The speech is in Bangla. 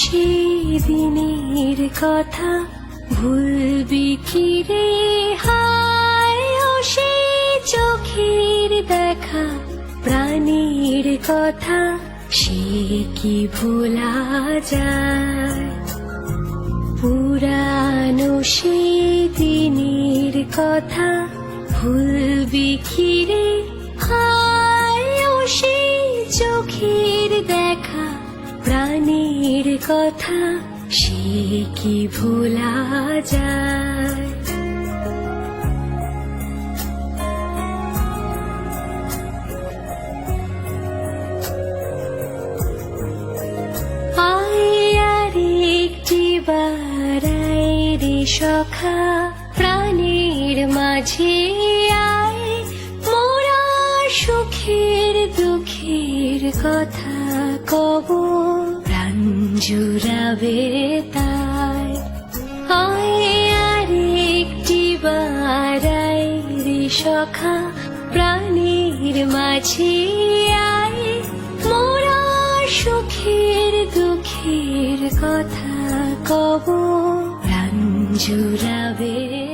সেদিনের কথা ভুলবি কি রে? হায় ও সেই চোখের দেখা, প্রাণীর কথা সে কি ভোলা যায়? পুরানো সেই দিনের কথা ভুলবি কি রে? হায় ও সেই চোখের দেখা, প্রাণীর কথা সে কি ভোলা যায়? সখা প্রাণীর মাঝে আয়, মোরা সুখের দুঃখের কথা কব, প্রাণ জুড়াবে তাই। আয় আর একটি বার আয় রে সখা প্রাণীর মাঝে আয়, মোরা সুখের দুঃখের কথা কব, জুড়াবে।